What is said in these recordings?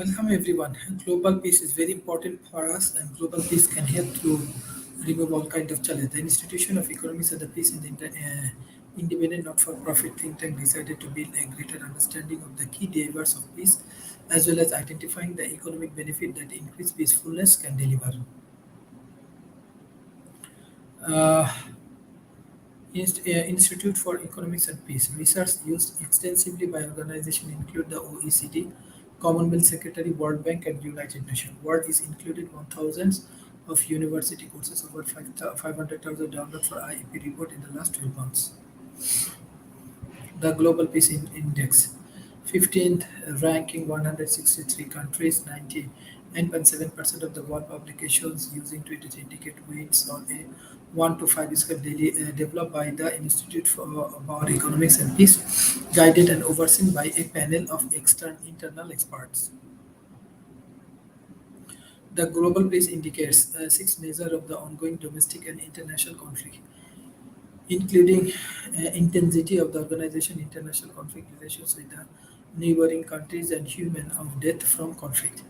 Welcome everyone. Global peace is very important for us, and global peace can help to remove all kind of challenge. The Institution of Economics and the Peace in the independent not-for-profit think tank decided to build a greater understanding of the key drivers of peace, as well as identifying the economic benefit that increased peacefulness can deliver. Uh, Institute for Economics and Peace. Research used extensively by organizations include the OECD, Commonwealth Secretary, World Bank, and United Nations. World is included 1,000 of university courses, over 500,000 downloads for IEP report in the last 12 months. The Global Peace Index, 15th ranking 163 countries, 99.7% of the world publications using 23 indicate weights on a 1 to 5 scale daily, developed by the Institute for Economics and Peace, guided and overseen by a panel of external internal experts. The Global Peace indicates six measures of the ongoing domestic and international conflict, including intensity of the organization, international conflict relations with the neighboring countries, and human of death from conflict.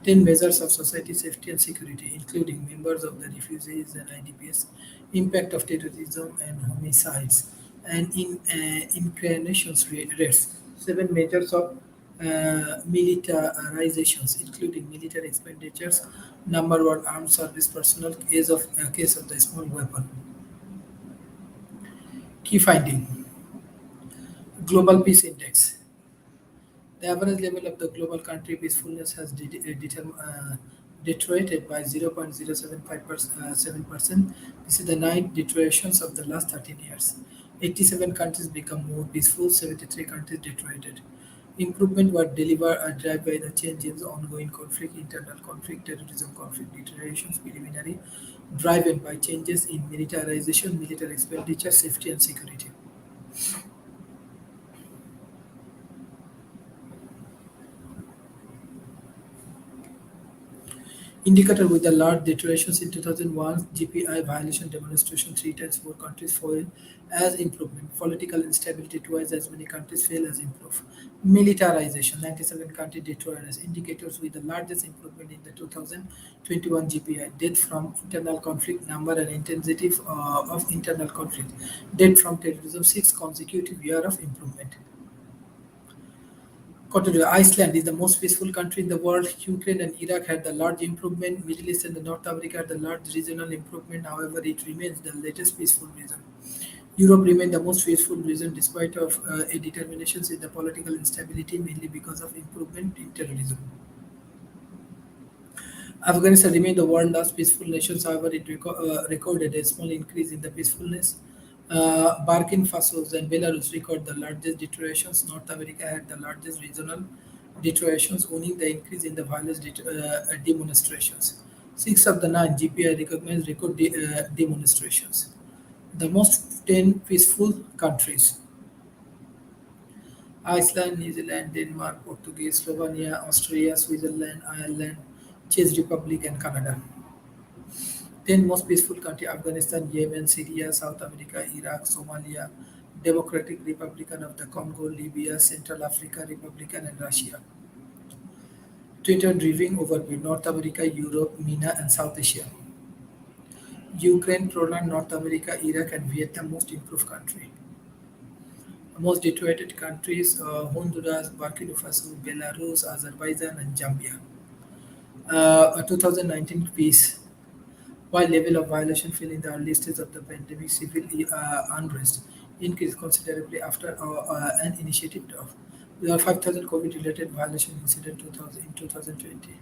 10 measures of society safety and security, including members of the refugees and IDPs, impact of terrorism and homicides, and in inclinations rates. 7 measures of militarizations, including military expenditures, number one armed service personnel, case of the small weapon. Key finding: Global Peace Index. The average level of the global country peacefulness has deteriorated by 0.075%. This is the ninth deterioration of the last 13 years. 87 countries become more peaceful, 73 countries deteriorated. Improvement were delivered are driven by the change in the ongoing conflict, internal conflict, terrorism conflict, deteriorations, preliminary, driven by changes in militarization, military expenditure, safety and security. Indicator with the large deteriorations in 2001, GPI violation demonstration 3 times more countries fail as improvement. Political instability twice as many countries fail as improve. Militarization 97 countries deteriorate as indicators with the largest improvement in the 2021 GPI. Death from internal conflict number and intensity of internal conflict. Death from terrorism 6 consecutive year of improvement. Continue. Iceland is the most peaceful country in the world. Ukraine and Iraq had the large improvement. Middle East and the North Africa had the large regional improvement. However, it remains the latest peaceful region. Europe remained the most peaceful region despite of a determinations in the political instability, mainly because of improvement in terrorism. Afghanistan remained the world's last peaceful nation. However, it recorded a small increase in the peacefulness. Burkina Faso and Belarus record the largest deteriorations. North America had the largest regional deteriorations, owning the increase in the violence demonstrations. Six of the nine GPI recognized record demonstrations. The most 10 peaceful countries: Iceland, New Zealand, Denmark, Portugal, Slovenia, Austria, Switzerland, Ireland, Czech Republic, and Canada. 10 most peaceful countries: Afghanistan, Yemen, Syria, South America, Iraq, Somalia, Democratic Republic of the Congo, Libya, Central Africa Republic, and Russia. Twitter driving overview: North America, Europe, MENA, and South Asia. Ukraine, Poland, North America, Iraq, and Vietnam most improved country. Most deteriorated countries: Honduras, Burkina Faso, Belarus, Azerbaijan, and Zambia. A 2019 peace. While level of violation fell in the early stage of the pandemic, civil unrest increased considerably after an initiative drop. There are 5,000 COVID-related violation incidents in 2020.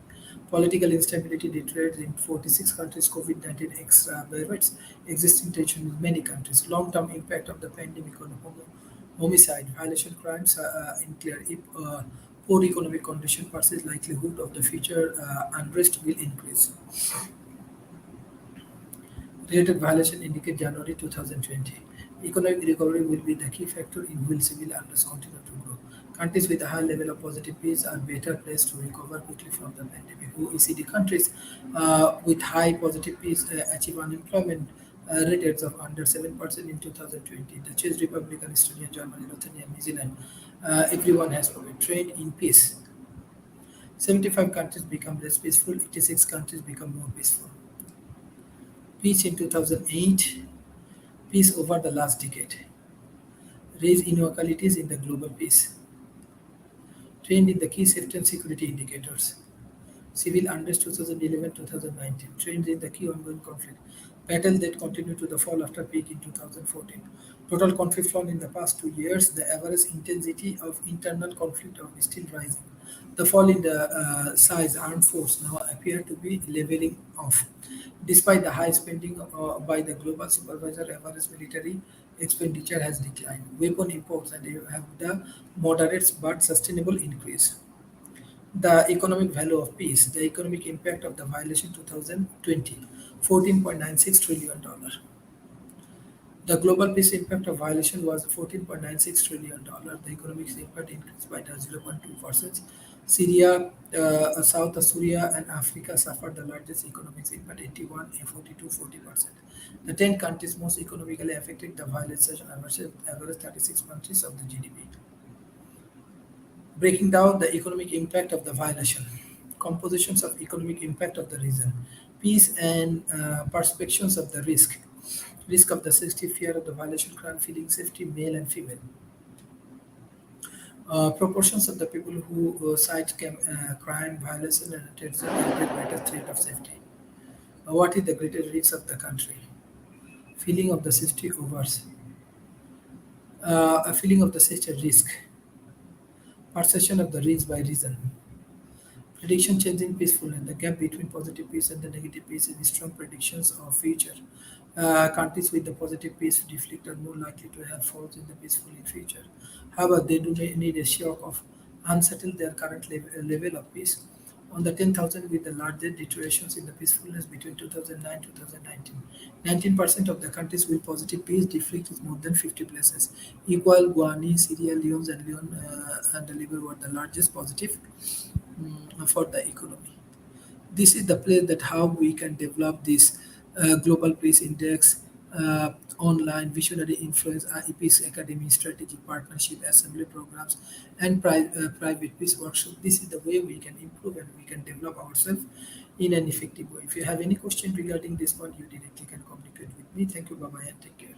Political instability deteriorated in 46 countries. COVID-19 exacerbates existing tension in many countries. Long-term impact of the pandemic on homicide, violation crimes unclear. If poor economic condition persists, likelihood of the future unrest will increase. Related violation indicate January 2020. Economic recovery will be the key factor in will civil unrest continue to grow. Countries with a high level of positive peace are better placed to recover quickly from the pandemic. OECD countries with high positive peace achieve unemployment rates of under 7% in 2020. The Czech Republic, Estonia, Germany, Lithuania, New Zealand, everyone has been trained in peace. 75 countries become less peaceful, 86 countries become more peaceful. Peace in 2008, peace over the last decade. Raise inequalities in the global peace. Trend in the key safety and security indicators. Civil unrest 2011-2019. Trends in the key ongoing conflict. Battles that continue to the fall after peak in 2014. Total conflict fall in the past 2 years. The average intensity of internal conflict is still rising. The fall in the size armed force now appear to be leveling off. Despite the high spending by the global supervisor, average military expenditure has declined. Weapon imports and have the moderate but sustainable increase. The economic value of peace, the economic impact of the violation 2020, $14.96 trillion. The global peace impact of violation was $14.96 trillion. The economic impact increased by the 0.2%. Syria, South Syria, and Africa suffered the largest economic impact, 81, 42, 40%. The 10 countries most economically affected the violation average 36 countries of the GDP. Breaking down the economic impact of the violation, compositions of economic impact of the region, peace and perceptions of the risk of the safety, fear of the violation, crime, feeling safety, male and female, proportions of the people who cite crime, violation, and terrorism as the greatest threat of safety. What is the greatest risk of the country? Feeling of the safety overs, a feeling of the safety risk, perception of the risk by reason. Prediction changing peacefulness. The gap between positive peace and the negative peace is strong predictions of future. Countries with the positive peace reflect are more likely to have falls in the peaceful in future. However, they do need a shock of unsettle their current level of peace. On the 10,000 with the largest deteriorations in the peacefulness between 2009 to 2019. 19% of the countries with positive peace deflect is more than 50 places. Equal, Guani, Sierra Leone, and Leon and the Libre were the largest positive for the economy. This is the place that how we can develop this global peace index online visionary influence IEP's academy strategic partnership assembly programs and private peace workshop. This is the way we can improve and we can develop ourselves in an effective way. If you have any question regarding this point, you directly can communicate with me. Thank you. Bye bye and take care.